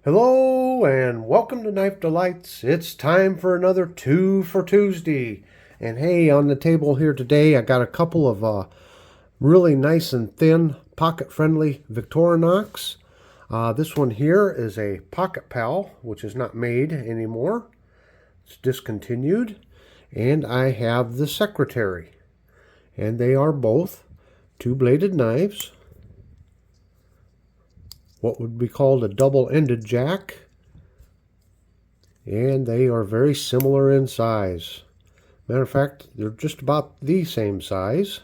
Hello and welcome to Knife Delights. It's time for another Two for Tuesday. And hey, on the table here today, I got a couple of really nice and thin, pocket-friendly Victorinox. This one here is a Pocket Pal, which is not made anymore. It's discontinued. And I have the Secretary. And they are both two-bladed knives. What would be called a double-ended jack, and they are very similar in size. Matter of fact, they're just about the same size.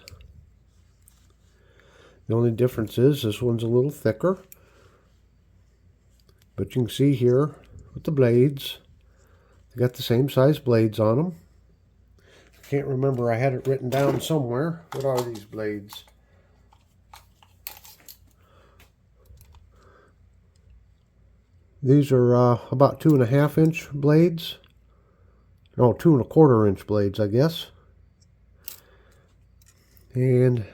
The only difference is this one's a little thicker, but you can see here with the blades, they got the same size blades on them. I can't remember, I had it written down somewhere. What are these blades? These are about 2.5 inch blades. No, 2.25 inch blades, I guess. And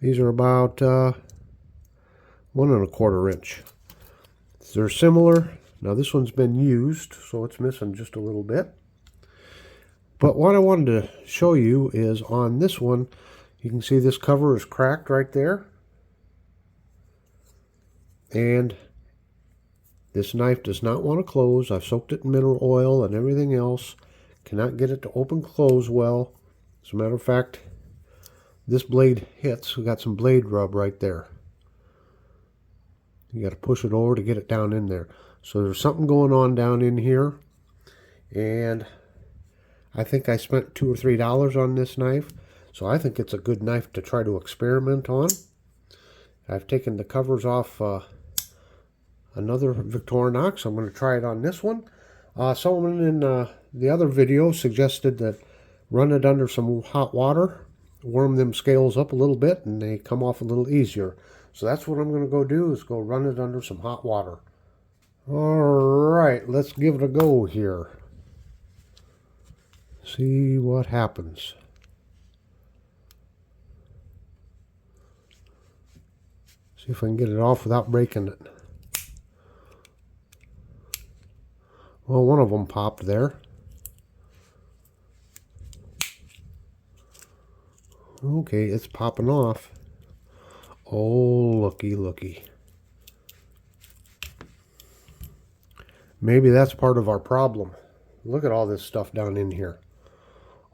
these are about 1.25 inch. They're similar. Now this one's been used, so it's missing just a little bit. But what I wanted to show you is on this one, you can see this cover is cracked right there. And this knife does not want to close. I've soaked it in mineral oil and everything else. Cannot get it to open close well. As a matter of fact, this blade hits. We got some blade rub right there. You got to push it over to get it down in there. So there's something going on down in here. And I think I spent $2 or $3 on this knife. So I think it's a good knife to try to experiment on. I've taken the covers off another Victorinox. I'm going to try it on this one. Someone in the other video suggested that run it under some hot water, warm them scales up a little bit, and they come off a little easier. So that's what I'm going to go do, is go run it under some hot water. Alright, let's give it a go here. See what happens. See if I can get it off without breaking it. Well, one of them popped there. Okay, it's popping off. Oh, looky, looky. Maybe that's part of our problem. Look at all this stuff down in here.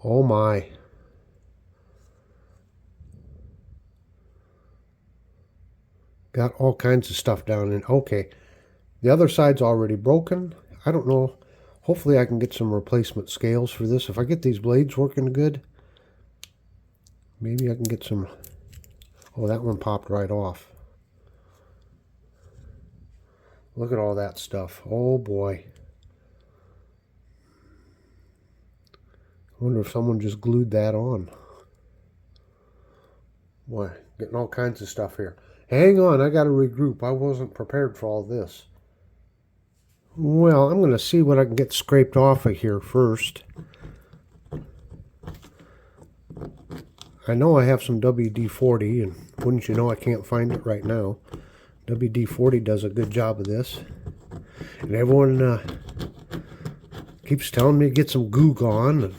Oh my. Got all kinds of stuff down in. Okay, the other side's already broken. I don't know. Hopefully I can get some replacement scales for this. If I get these blades working good, maybe I can get some. Oh, that one popped right off. Look at all that stuff. Oh boy. I wonder if someone just glued that on. Boy, getting all kinds of stuff here. Hang on, I got to regroup. I wasn't prepared for all this. Well, I'm going to see what I can get scraped off of here first. I know I have some WD-40, and wouldn't you know I can't find it right now. WD-40 does a good job of this. And everyone keeps telling me to get some Goo Gone, and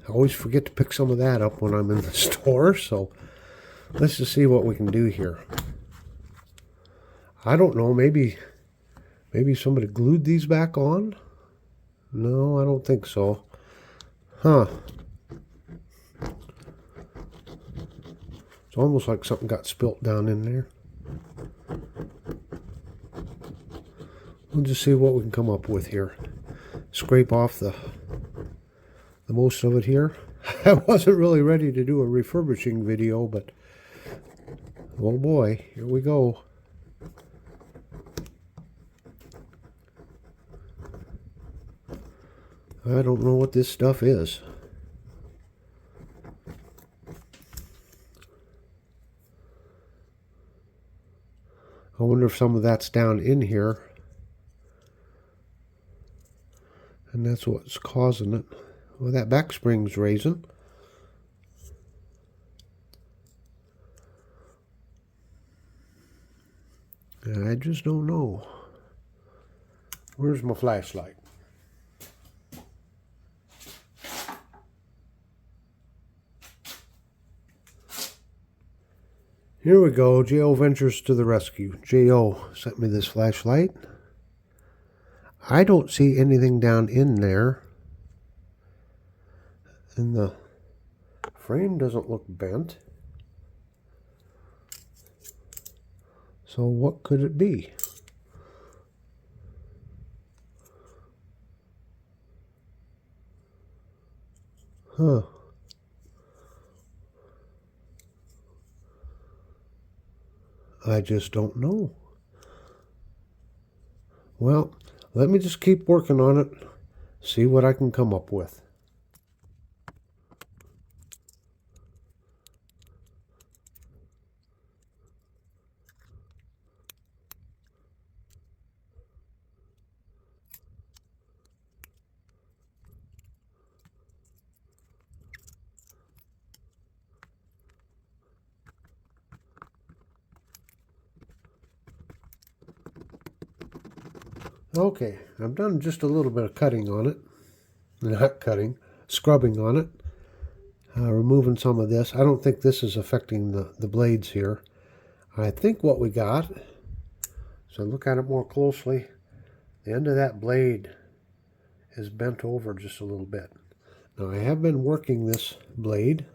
I always forget to pick some of that up when I'm in the store, so let's just see what we can do here. I don't know, maybe somebody glued these back on? No, I don't think so. Huh. It's almost like something got spilt down in there. We'll just see what we can come up with here. Scrape off the most of it here. I wasn't really ready to do a refurbishing video, but oh boy, here we go. I don't know what this stuff is. I wonder if some of that's down in here. And that's what's causing it. Well, that back spring's raising. I just don't know. Where's my flashlight? Here we go. J.O. Ventures to the rescue. J.O. sent me this flashlight. I don't see anything down in there. And the frame doesn't look bent. So what could it be? Huh. I just don't know. Well, let me just keep working on it, see what I can come up with. Okay, I've done just a little bit of cutting on it. Not cutting, scrubbing on it. Removing some of this. I don't think this is affecting the blades here. I think what we got, so look at it more closely, the end of that blade is bent over just a little bit. Now I have been working this blade,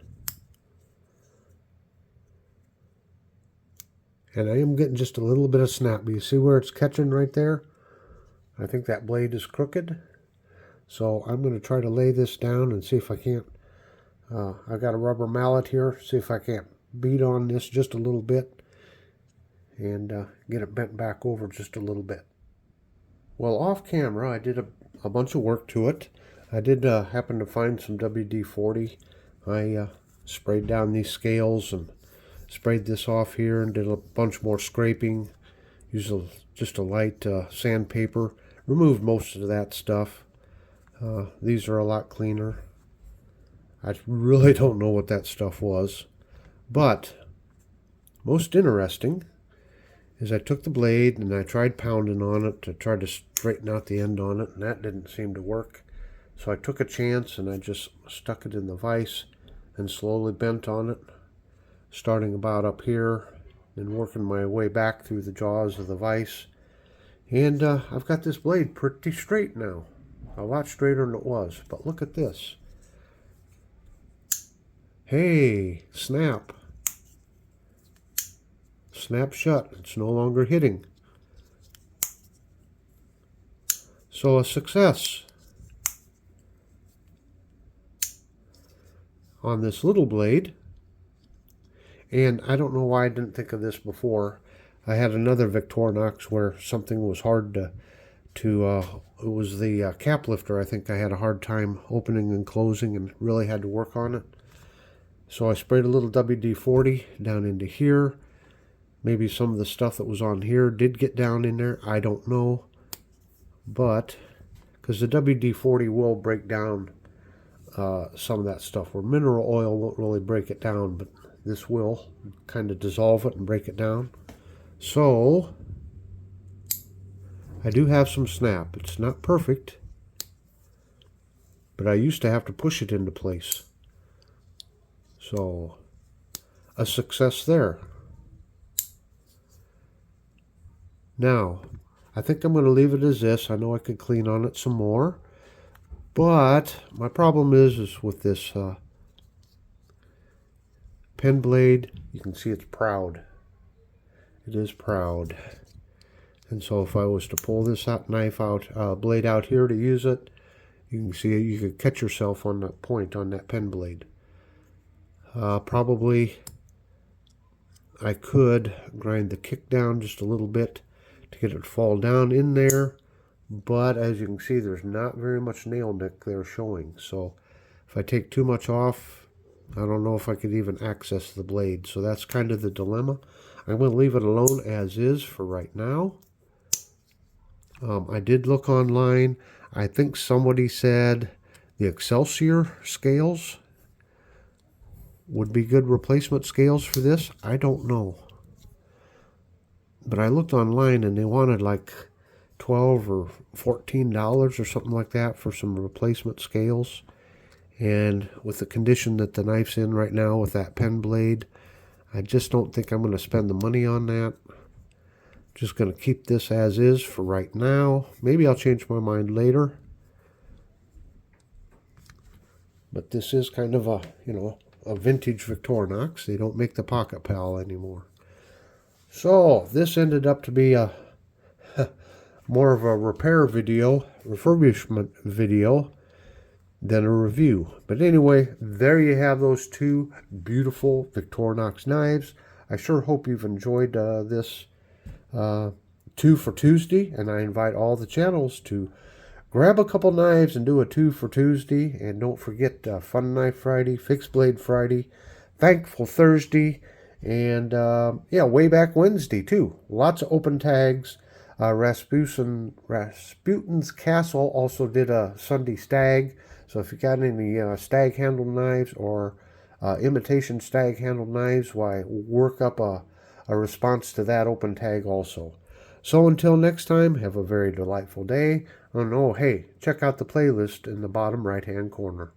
and I am getting just a little bit of snap. You see where it's catching right there? I think that blade is crooked. So I'm going to try to lay this down and see if I can't. I got a rubber mallet here. See if I can't beat on this just a little bit and get it bent back over just a little bit. Well, off camera, I did a bunch of work to it. I did happen to find some WD-40. I sprayed down these scales and sprayed this off here and did a bunch more scraping. Used just a light sandpaper. Removed most of that stuff. These are a lot cleaner. I really don't know what that stuff was. But most interesting is I took the blade and I tried pounding on it to try to straighten out the end on it, and that didn't seem to work. So I took a chance and I just stuck it in the vise and slowly bent on it, starting about up here and working my way back through the jaws of the vise. And I've got this blade pretty straight now. A lot straighter than it was. But look at this. Hey, snap. Snap shut. It's no longer hitting. So a success on this little blade. And I don't know why I didn't think of this before. I had another Victorinox where something was hard to it was the cap lifter. I think I had a hard time opening and closing and really had to work on it. So I sprayed a little WD-40 down into here. Maybe some of the stuff that was on here did get down in there. I don't know. But, because the WD-40 will break down some of that stuff, where mineral oil won't really break it down, but this will kind of dissolve it and break it down. So I do have some snap. It's not perfect, but I used to have to push it into place. So a success there. Now, I think I'm going to leave it as this. I know I could clean on it some more, but my problem is with this pen blade. You can see it's proud. It is proud. And so if I was to pull this blade out here to use it, you can see you could catch yourself on that point on that pen blade. Probably I could grind the kick down just a little bit to get it to fall down in there, but as you can see, there's not very much nail nick there showing. So if I take too much off, I don't know if I could even access the blade. So that's kind of the dilemma. I'm going to leave it alone as is for right now. I did look online. I think somebody said the Excelsior scales would be good replacement scales for this. I don't know. But I looked online and they wanted like $12 or $14 or something like that for some replacement scales. And with the condition that the knife's in right now with that pen blade, I just don't think I'm going to spend the money on that. Just going to keep this as is for right now. Maybe I'll change my mind later. But this is kind of a, a vintage Victorinox. They don't make the Pocket Pal anymore. So this ended up to be a more of a repair video, refurbishment video, than a review. But anyway, there you have those two beautiful Victorinox knives. I sure hope you've enjoyed this 2 for Tuesday, and I invite all the channels to grab a couple knives and do a 2 for Tuesday. And don't forget Fun Knife Friday, Fixed Blade Friday, Thankful Thursday, and yeah, Way Back Wednesday too. Lots of open tags. Rasputin's Castle also did a Sunday stag. So if you got any stag handle knives or imitation stag handle knives, why, work up a response to that open tag also. So until next time, have a very delightful day. Oh no, hey, check out the playlist in the bottom right hand corner.